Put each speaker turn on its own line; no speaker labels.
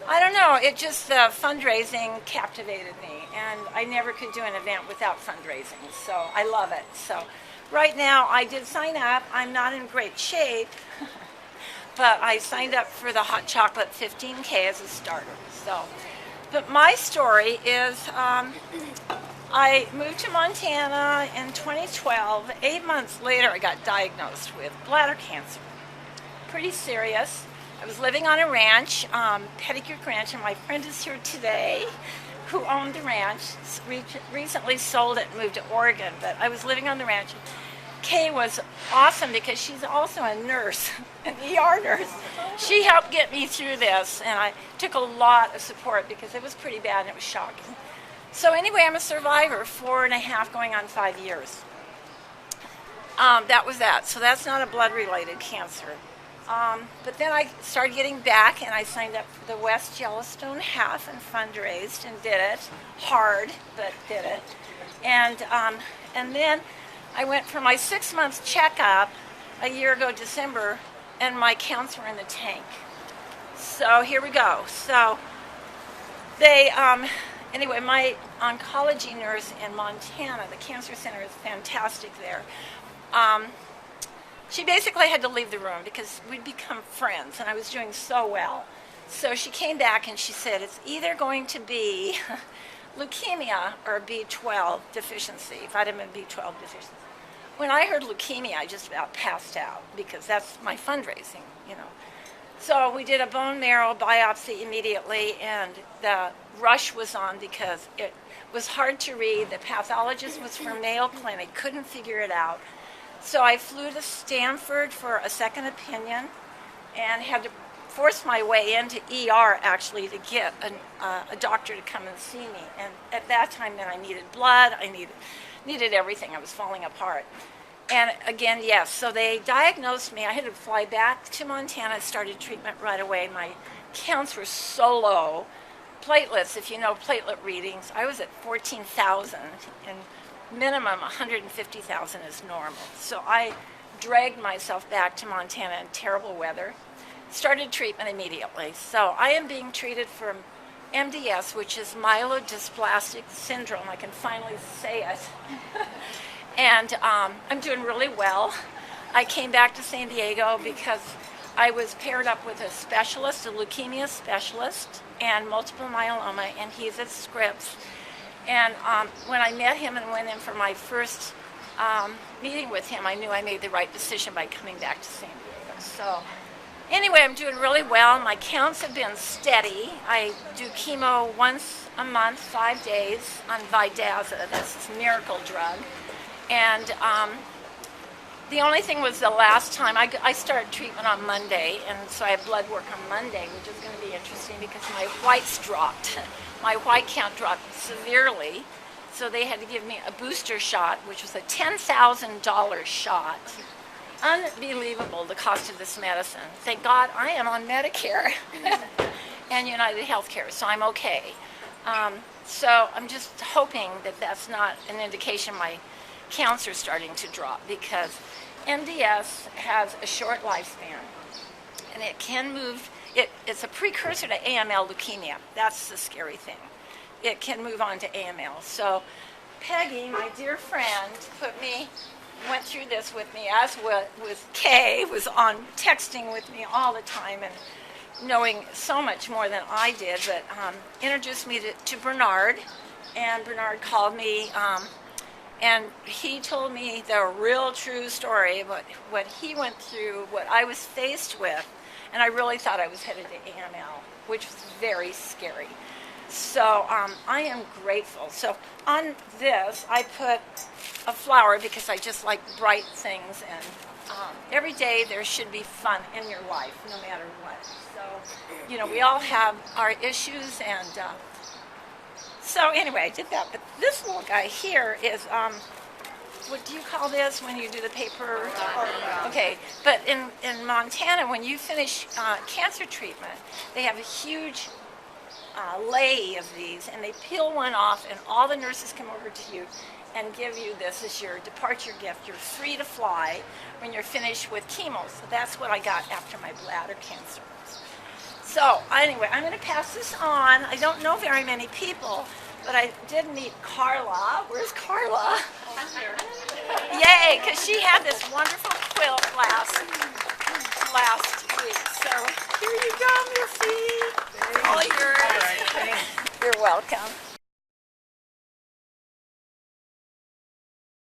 I don't know. It just the fundraising captivated me, and I never could do an event without fundraising. So I love it. So right now, I did sign up. I'm not in great shape, but I signed up for the hot chocolate 15K as a starter. So, but my story is I moved to Montana in 2012. 8 months later, I got diagnosed with bladder cancer. Pretty serious. I was living on a ranch, Pettigrew Ranch, and my friend is here today who owned the ranch. Recently sold it and moved to Oregon, but I was living on the ranch. Kay was awesome because she's also a nurse, an ER nurse. She helped get me through this, and I took a lot of support because it was pretty bad and it was shocking. So anyway, I'm a survivor, 4.5 going on 5 years. That was that. So that's not a blood-related cancer. But then I started getting back, and I signed up for the West Yellowstone Half and fundraised and did it. Hard, but did it. And then I went for my 6-month checkup a year ago, December, and my counts were in the tank. So here we go. So they, anyway, my oncology nurse in Montana, the cancer center is fantastic there. She basically had to leave the room because we'd become friends, and I was doing so well. So she came back and she said, it's either going to be leukemia or B12 deficiency, vitamin B12 deficiency. When I heard leukemia, I just about passed out because that's my fundraising, you know. So we did a bone marrow biopsy immediately, and the rush was on because it was hard to read. The pathologist was from Mayo Clinic, couldn't figure it out. So I flew to Stanford for a second opinion and had to force my way into ER actually to get a doctor to come and see me. And at that time then I needed blood, I needed everything. I was falling apart. And again, yes, so they diagnosed me. I had to fly back to Montana, started treatment right away. My counts were so low. Platelets, if you know platelet readings, I was at 14,000 and minimum 150,000 is normal. So I dragged myself back to Montana in terrible weather, started treatment immediately. So I am being treated for MDS, which is myelodysplastic syndrome. I can finally say it. And I'm doing really well. I came back to San Diego because I was paired up with a specialist, a leukemia specialist, and multiple myeloma, and he's at Scripps. And when I met him and went in for my first meeting with him, I knew I made the right decision by coming back to San Diego. So anyway, I'm doing really well. My counts have been steady. I do chemo once a month, 5 days, on Vidaza. That's this miracle drug. And the only thing was the last time, I started treatment on Monday, and so I have blood work on Monday, which is going to be interesting because my whites dropped. My white count dropped severely, so they had to give me a booster shot, which was a $10,000 shot. Unbelievable, the cost of this medicine. Thank God I am on Medicare and United Healthcare, so I'm okay. So I'm just hoping that that's not an indication my counts are starting to drop, because MDS has a short lifespan, and it can move. It's a precursor to AML leukemia. That's the scary thing. It can move on to AML. So Peggy, my dear friend, went through this with me, as with Kay, was on texting with me all the time and knowing so much more than I did, but introduced me to Bernard, and Bernard called me, and he told me the real true story about what he went through, what I was faced with. And I really thought I was headed to AML, which was very scary. So I am grateful. So on this, I put a flower because I just like bright things. And every day there should be fun in your life, no matter what. So, you know, we all have our issues. And so anyway, I did that. But this little guy here is... what do you call this when you do the paper? Okay, but in Montana, when you finish cancer treatment, they have a huge lei of these, and they peel one off, and all the nurses come over to you and give you this as your departure gift. You're free to fly when you're finished with chemo. So that's what I got after my bladder cancer. So anyway, I'm going to pass this on. I don't know very many people, but I did meet Carla. Where's Carla? Yay, because she had this wonderful quilt last week. So here you go, Missy. All yours. You're welcome.